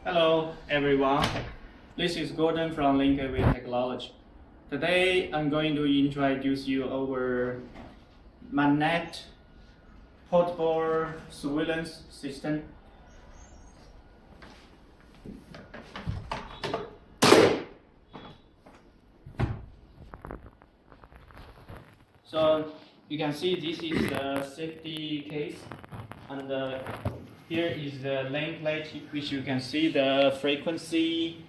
Hello everyone, this is Gordon from LinkedIn Technology. Today I'm going to introduce you our MANET portable surveillance system. So you can see this is the safety case, and here is the nameplate, which you can see the frequency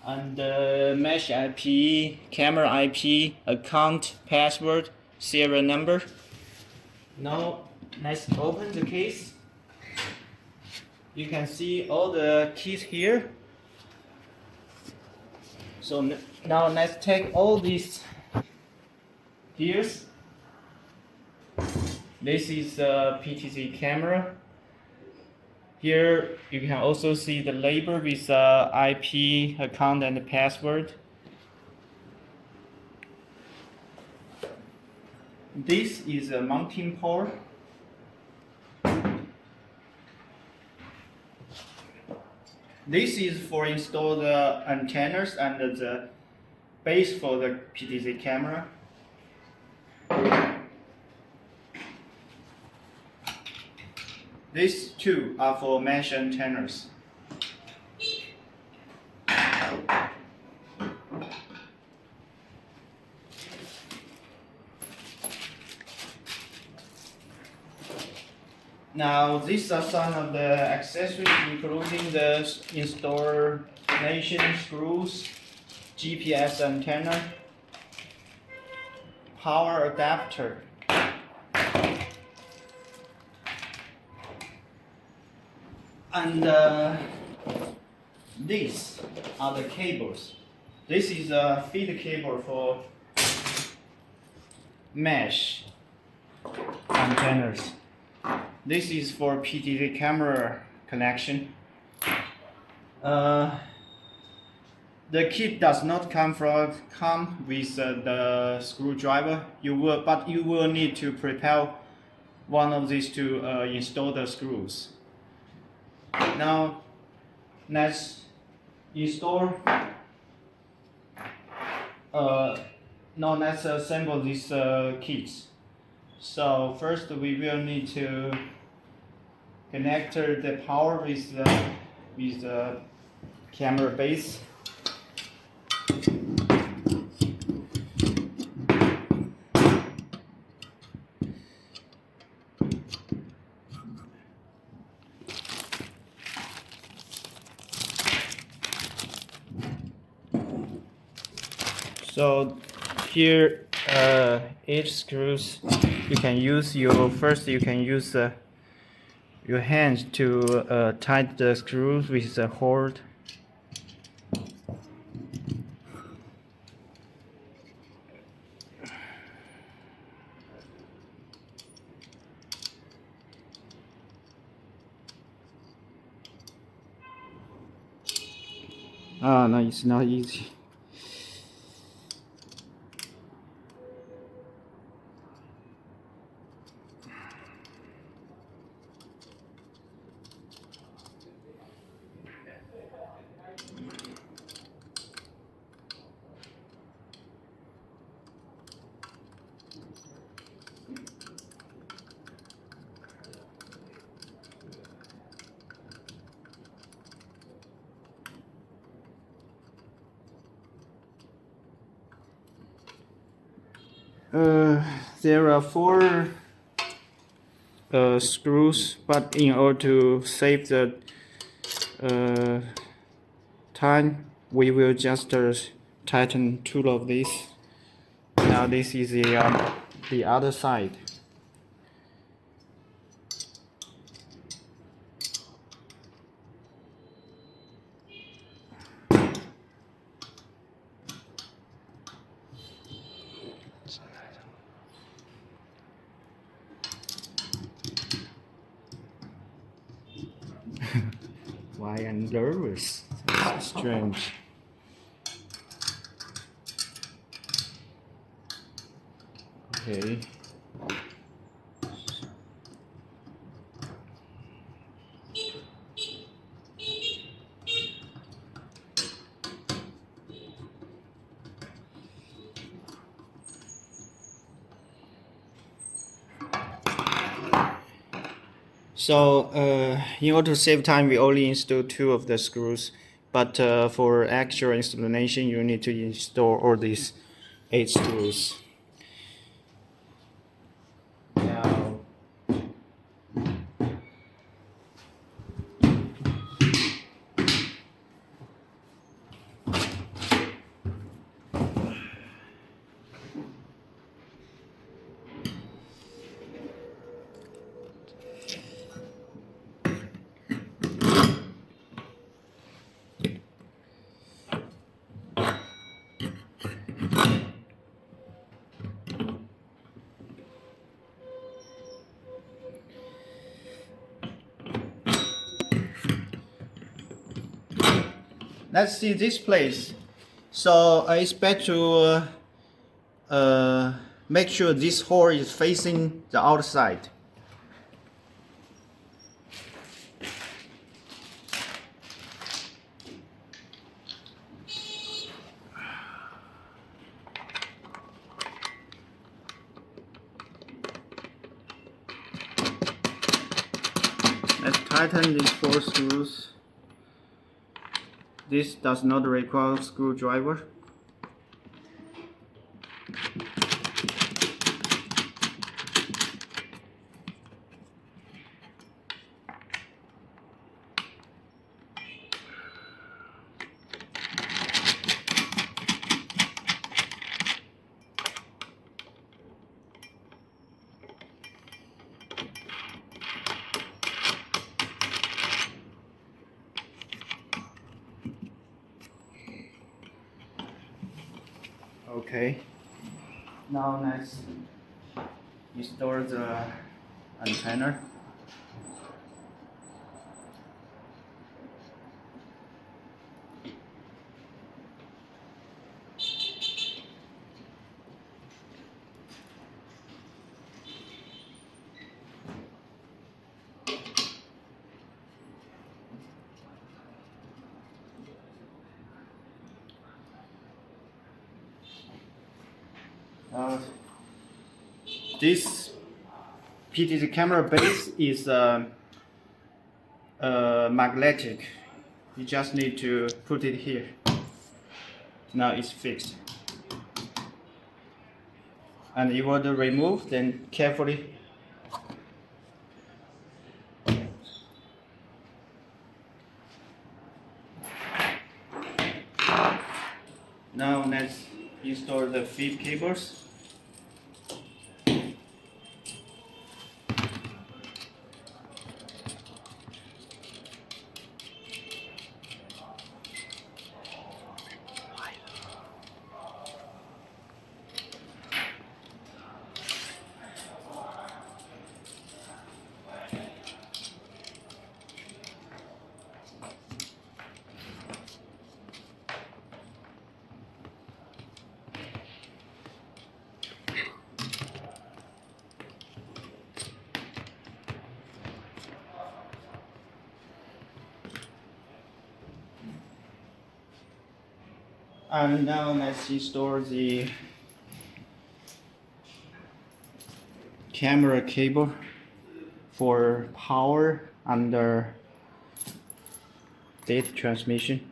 and the mesh IP, camera IP, account, password, serial number. Now let's open the case. You can see all the keys here. So now let's take all these gears. This is the PTZ camera. Here you can also see the label with IP, account, and password. This is a mounting port. This is for install the antennas and the base for the PTZ camera. These two are for mesh antennas. Now these are some of the accessories, including the installation screws, GPS antenna, power adapter, and these are the cables. This is a feed cable for mesh antennas. This is for PTZ camera connection. The kit does not come with the screwdriver. You will need to prepare one of these to install the screws. Now let's install. Now let's assemble these kits. So first we will need to connect the power with the camera base. So here each screws you can use your your hands to tighten the screws with the hold. No, it's not easy. There are 4 screws, but in order to save the time, we will just tighten 2 of these. Now this is the other side. Why I'm nervous? That's strange. Okay. So in order to save time, we only install 2 of the screws. But for actual installation, you need to install all these 8 screws. Now, let's see this place. So I expect to make sure this hole is facing the outside. Let's tighten these 4 screws. This does not require screwdriver. Okay, now let's install the antenna. This PTZ camera base is magnetic. You just need to put it here. Now it's fixed. And you want to remove, then carefully. Now let's install the feed cables. And now let's install the camera cable for power and data transmission.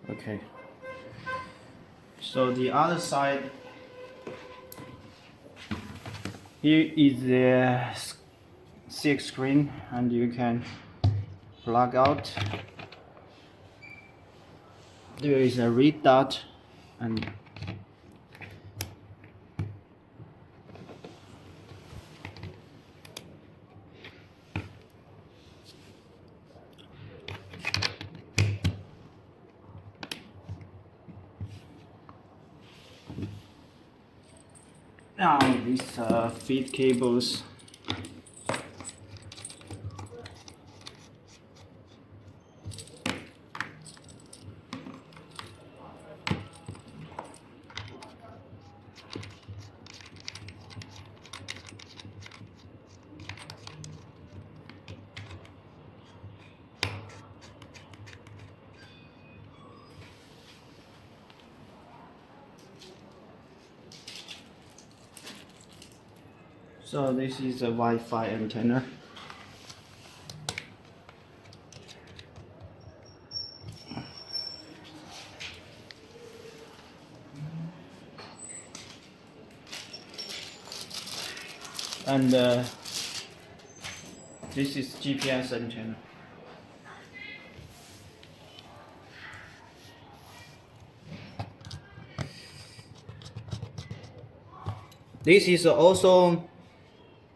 Okay, so the other side, here is the CX screen, and you can plug out. There is a red dot, and now these feed cables. So this is a Wi-Fi antenna. And this is GPS antenna. This is also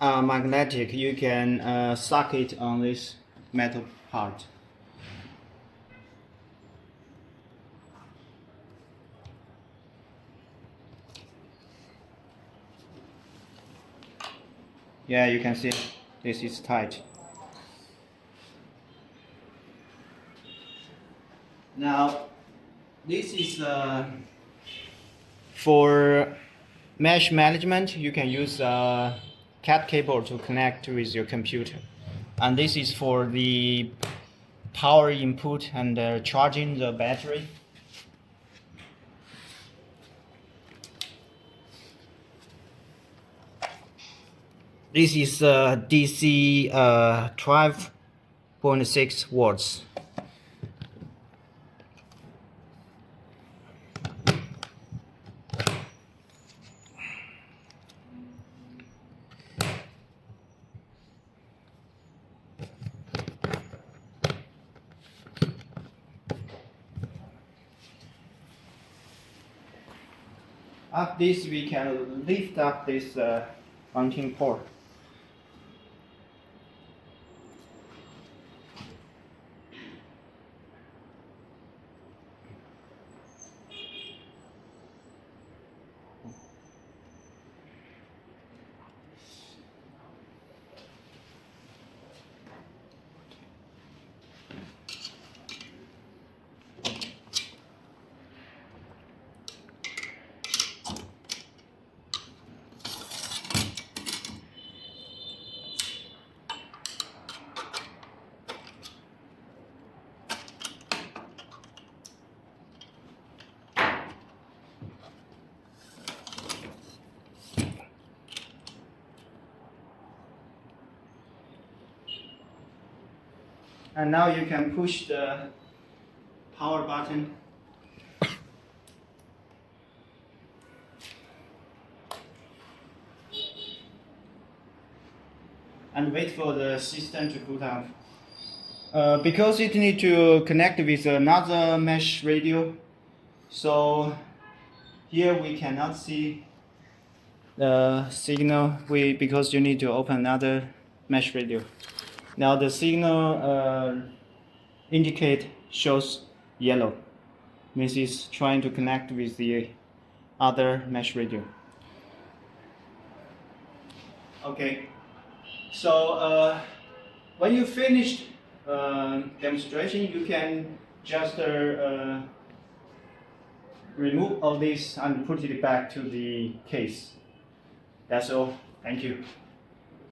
magnetic. You can suck it on this metal part. Yeah, you can see this is tight. Now, this is for mesh management. You can use a cat cable to connect with your computer, and this is for the power input and charging the battery. This is DC 12.6 watts. After this, we can lift up this mounting port. And now you can push the power button. And wait for the system to boot up. Because it needs to connect with another mesh radio, so here we cannot see the signal because you need to open another mesh radio. Now the signal indicate shows yellow, means it's trying to connect with the other mesh radio. Okay, so when you finished demonstration, you can just remove all this and put it back to the case. That's all. Thank you.